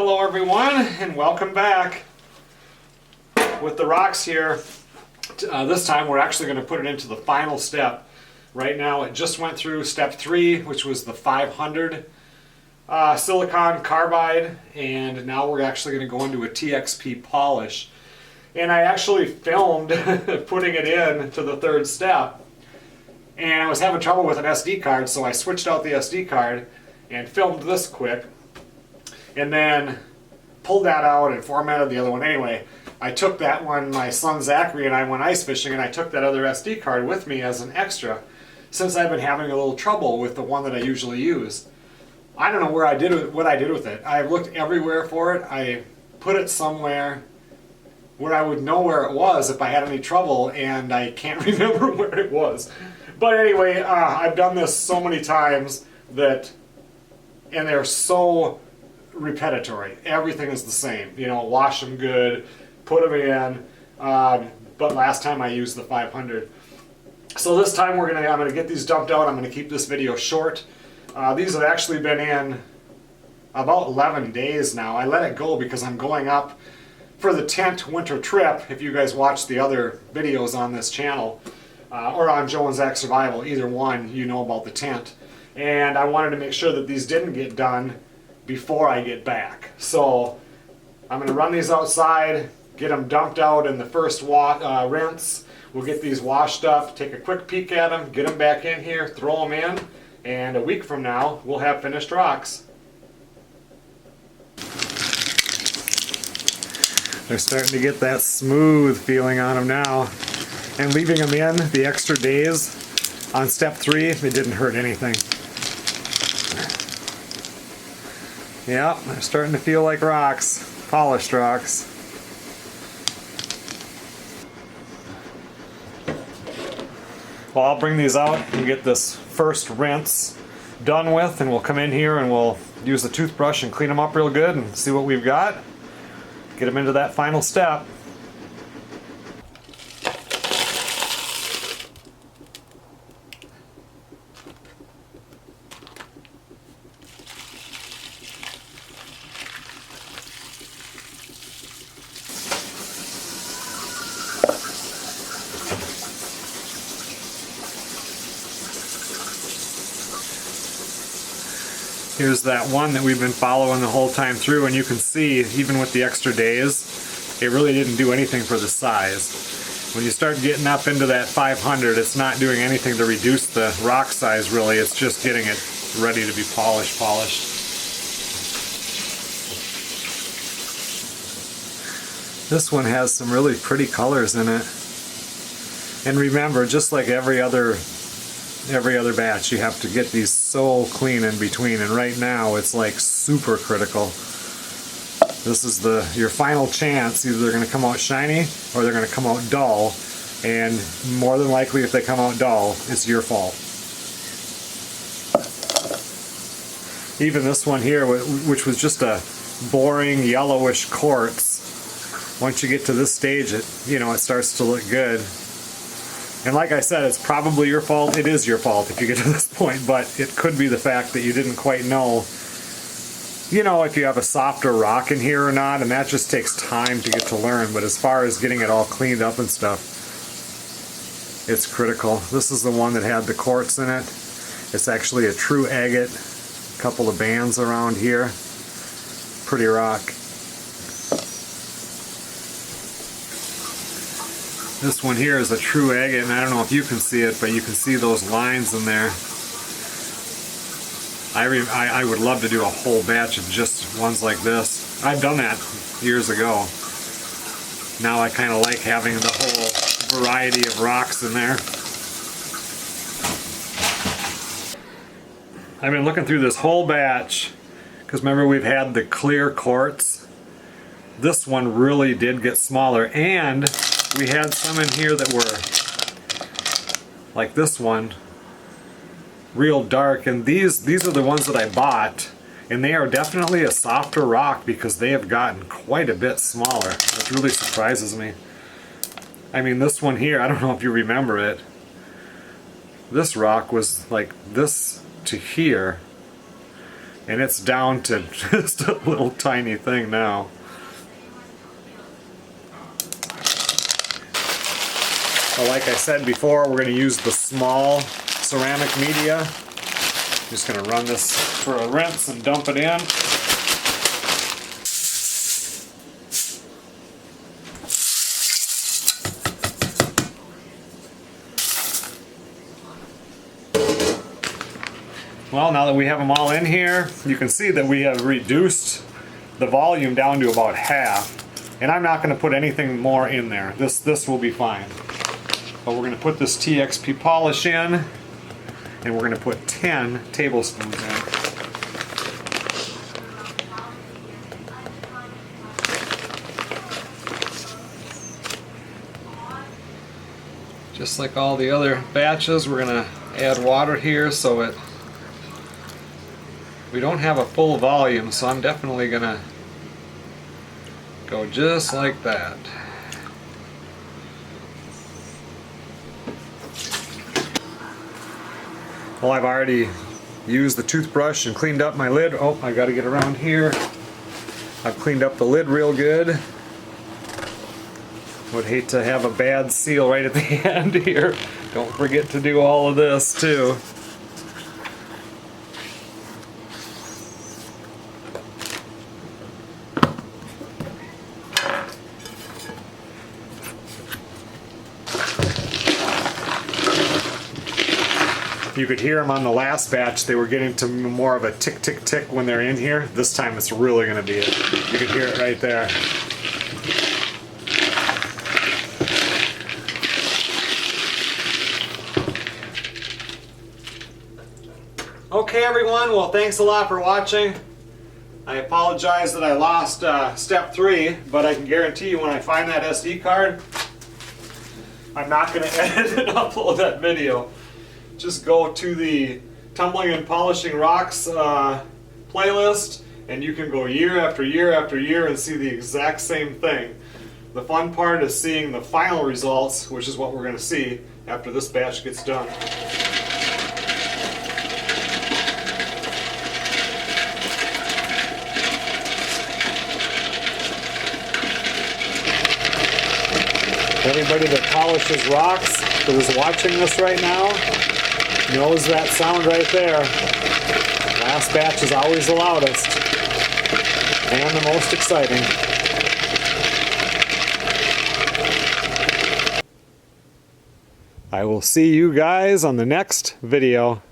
Hello everyone, and welcome back. With the rocks here, this time we're actually going to put it into the final step. Right now it just went through step 3, which was the 500 silicon carbide, and now we're actually going to go into a TXP polish. And I actually filmed putting it in to the 3rd step, and I was having trouble with an SD card, so I switched out the SD card and filmed this quick, and then pulled that out and formatted the other one. Anyway, I took that one, my son Zachary and I went ice fishing, and I took that other SD card with me as an extra, since I've been having a little trouble with the one that I usually use. I don't know what I did with it. I looked everywhere for it. I put it somewhere where I would know where it was if I had any trouble, and I can't remember where it was. But anyway, I've done this so many times and they're so repetitory. Everything is the same. You know, wash them good, put them in. But last time I used the 500. So this time I'm gonna get these dumped out. I'm gonna keep this video short. These have actually been in about 11 days now. I let it go because I'm going up for the tent winter trip. If you guys watch the other videos on this channel, or on Joe and Zach Survival, either one, you know about the tent. And I wanted to make sure that these didn't get done before I get back. So I'm going to run these outside, get them dumped out in the first rinse. We'll get these washed up, take a quick peek at them, get them back in here, throw them in, and a week from now we'll have finished rocks. They're starting to get that smooth feeling on them now. And leaving them in the extra days on step 3, it didn't hurt anything. Yeah, they're starting to feel like rocks, polished rocks. Well, I'll bring these out and get this first rinse done with, and we'll come in here and we'll use the toothbrush and clean them up real good and see what we've got. Get them into that final step. Here's that one that we've been following the whole time through, and you can see, even with the extra days, it really didn't do anything for the size. When you start getting up into that 500, it's not doing anything to reduce the rock size really, it's just getting it ready to be polished. This one has some really pretty colors in it. And remember, just like every other batch, you have to get these so clean in between, and right now it's like super critical. This is your final chance. Either they're going to come out shiny or they're going to come out dull, and more than likely if they come out dull, it's your fault. Even this one here, which was just a boring yellowish quartz, once you get to this stage, it starts to look good. And like I said, it's probably your fault. It is your fault if you get to this point, but it could be the fact that you didn't quite know, if you have a softer rock in here or not, and that just takes time to get to learn. But as far as getting it all cleaned up and stuff, it's critical. This is the one that had the quartz in it. It's actually a true agate, a couple of bands around here. Pretty rock. This one here is a true agate, and I don't know if you can see it, but you can see those lines in there. I would love to do a whole batch of just ones like this. I've done that years ago. Now I kind of like having the whole variety of rocks in there. I've been looking through this whole batch, because remember we've had the clear quartz. This one really did get smaller, and we had some in here that were like this one, real dark, and these are the ones that I bought, and they are definitely a softer rock because they have gotten quite a bit smaller, which really surprises me. I mean, this one here, I don't know if you remember it, this rock was like this to here, And it's down to just a little tiny thing now. But like I said before, we're going to use the small ceramic media. Just going to run this for a rinse and dump it in. Well, now that we have them all in here, you can see that we have reduced the volume down to about half. And I'm not going to put anything more in there. This will be fine. But we're going to put this TXP polish in, and we're going to put 10 tablespoons in. Just like all the other batches, we're going to add water here so we don't have a full volume, so I'm definitely going to go just like that. Well, I've already used the toothbrush and cleaned up my lid. Oh, I got to get around here. I've cleaned up the lid real good. Would hate to have a bad seal right at the end here. Don't forget to do all of this too. You could hear them on the last batch. They were getting to more of a tick, tick, tick when they're in here. This time it's really going to be it. You can hear it right there. Okay everyone, well thanks a lot for watching. I apologize that I lost step 3, but I can guarantee you when I find that SD card, I'm not going to edit and upload that video. Just go to the Tumbling and Polishing Rocks playlist, and you can go year after year after year and see the exact same thing. The fun part is seeing the final results, which is what we're going to see after this batch gets done. Everybody that polishes rocks that is watching this right now knows that sound right there. Last batch is always the loudest and the most exciting. I will see you guys on the next video.